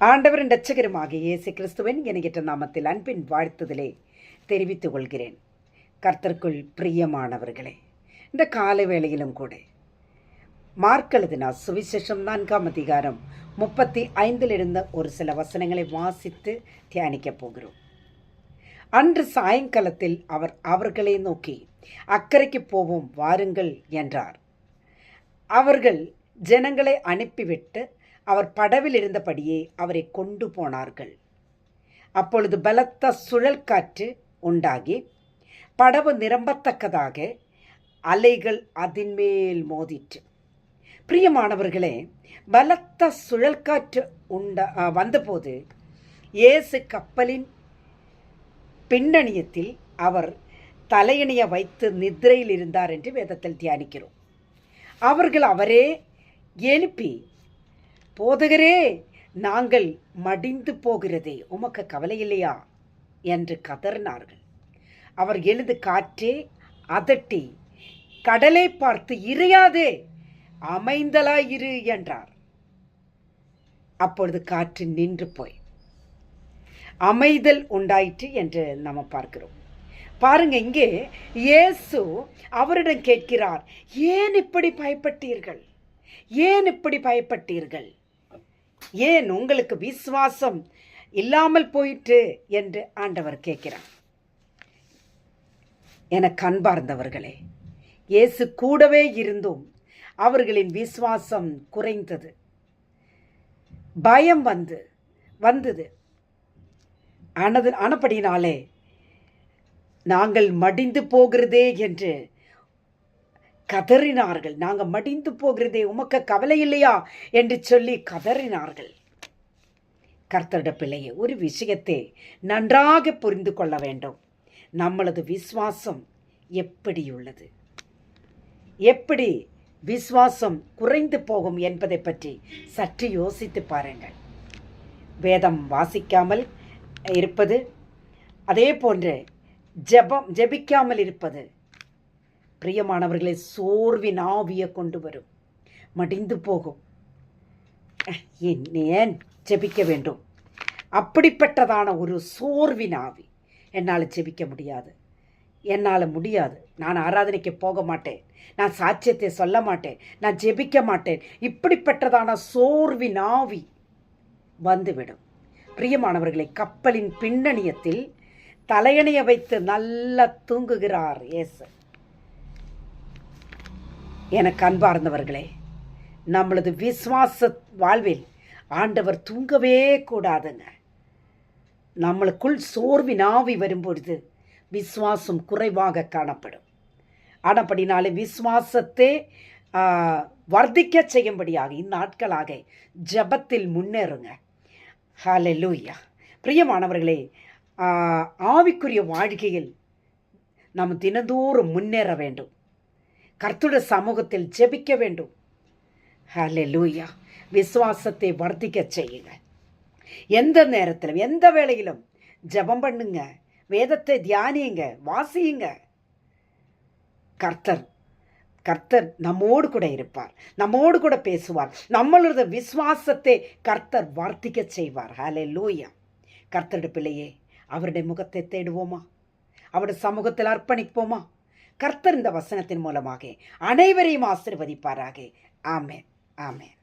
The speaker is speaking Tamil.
ஆண்டவரின் இரட்சகருமாகிய இயேசு கிறிஸ்துவின் இணையற்ற நாமத்தில் அன்பின் வாழ்த்துதலை தெரிவித்துக் கொள்கிறேன். கர்த்தருக்குள் பிரியமானவர்களே, இந்த காலை வேளையிலும் கூட மார்க் எழுதின சுவிசேஷம் 4ஆம் அதிகாரம் 35 இருந்த ஒரு சில வசனங்களை வாசித்து தியானிக்கப் போகிறோம். அன்று சாயங்காலத்தில் அவர் அவர்களை நோக்கி, அக்கறைக்கு போவோம் வாருங்கள் என்றார். அவர்கள் ஜனங்களை அனுப்பிவிட்டு அவர் படவில் இருந்தபடியே அவரை கொண்டு போனார்கள். அப்பொழுது பலத்த சுழல் காற்று உண்டாகி படவு நிரம்பத்தக்கதாக அலைகள் அதன் மேல் மோதிற்று. பிரியமானவர்களே, பலத்த சுழல் காற்று வந்தபோது இயேசு கப்பலின் பின்னணியத்தில் அவர் தலையணிய வைத்து நித்திரையில் இருந்தார் என்று வேதத்தில் தியானிக்கிறோம். அவர்கள் அவரே எழுப்பி, போதகரே, நாங்கள் மடிந்து போகிறதே, உமக்கு கவலை இல்லையா என்று கதறினார்கள். அவர் எழுது, காற்றே அதட்டி கடலை பார்த்து, இறையாதே, அமைந்தலாயிரு என்றார். அப்பொழுது காற்று நின்று போய் அமைதல் உண்டாயிற்று என்று நாம் பார்க்கிறோம். பாருங்க, இங்கே இயேசு அவரிடம் கேட்கிறார், ஏன் இப்படி பயப்பட்டீர்கள்? ஏன் இப்படி பயப்பட்டீர்கள்? ஏன் உங்களுக்கு விசுவாசம் இல்லாமல் போயிற்று என்று ஆண்டவர் கேட்கிறார். எனக்கு அன்பார்ந்தவர்களே, இயேசு கூடவே இருந்தும் அவர்களின் விசுவாசம் குறைந்தது. பயம் வந்தது. ஆனபடினாலே நாங்கள் மடிந்து போகிறதே என்று கதறினார்கள். நாங்கள் மடிந்து போகிறதே, உமக்கு கவலை இல்லையா என்று சொல்லி கதறினார்கள். கர்த்தருடைய பிள்ளையே, ஒரு விஷயத்தை நன்றாக புரிந்து கொள்ள வேண்டும். நம்மளது விசுவாசம் எப்படி உள்ளது, எப்படி விசுவாசம் குறைந்து போகும் என்பதை பற்றி சற்று யோசித்து பாருங்கள். வேதம் வாசிக்காமல் இருப்பது, அதே போன்று ஜெபிக்காமல் இருப்பது, பிரியமானவர்களை, சோர்வின் ஆவியை கொண்டு வரும். மடிந்து போகும். ஏன் ஜெபிக்க வேண்டும்? அப்படிப்பட்டதான ஒரு சோர்வின் ஆவி. என்னால் ஜெபிக்க முடியாது, என்னால் முடியாது, நான் ஆராதனைக்கு போக மாட்டேன், நான் சாட்சியத்தை சொல்ல மாட்டேன், நான் ஜெபிக்க மாட்டேன், இப்படிப்பட்டதான சோர்வின் ஆவி வந்துவிடும். பிரியமானவர்களை, கப்பலின் பின்னணியத்தில் தலையணைய வைத்து நல்லா தூங்குகிறார் இயேசு. எனக்கு அன்பார்ந்தவர்களே, நம்மளது விசுவாச வாழ்வில் ஆண்டவர் தூங்கவே கூடாதுங்க. நம்மளுக்குள் சோர்வின் ஆவி வரும்பொழுது விசுவாசம் குறைவாக காணப்படும். ஆனபடினாலே விசுவாசத்தை வர்த்திக்க செய்யும்படியாக இந்நாட்களாக ஜெபத்தில் முன்னேறுங்க. ஹல்லேலூயா. பிரியமானவர்களே, ஆவிக்குரிய வாழ்க்கையில் நாம் தினந்தோறும் முன்னேற வேண்டும். கர்த்தருடைய சமூகத்தில் ஜெபிக்க வேண்டும். ஹல்லேலூயா. விசுவாசத்தை வர்த்திக்க செய்யுங்க. எந்த நேரத்திலும் எந்த வேளையிலும் ஜெபம் பண்ணுங்க, வேதத்தை தியானியுங்க, வாசியுங்க. கர்த்தர் நம்மோடு கூட இருப்பார், நம்மோடு கூட பேசுவார். நம்மளோட விசுவாசத்தை கர்த்தர் வர்த்திக்க செய்வார். ஹல்லேலூயா. கர்த்தருடைய பிள்ளையே, அவருடைய முகத்தை தேடுவோமா? அவருடைய சமூகத்தில் அர்ப்பணிப்போமா? கர்த்தர் இந்த வசனத்தின் மூலமாக அனைவரையும் ஆசீர்வதிப்பாராக. ஆமென், ஆமென்.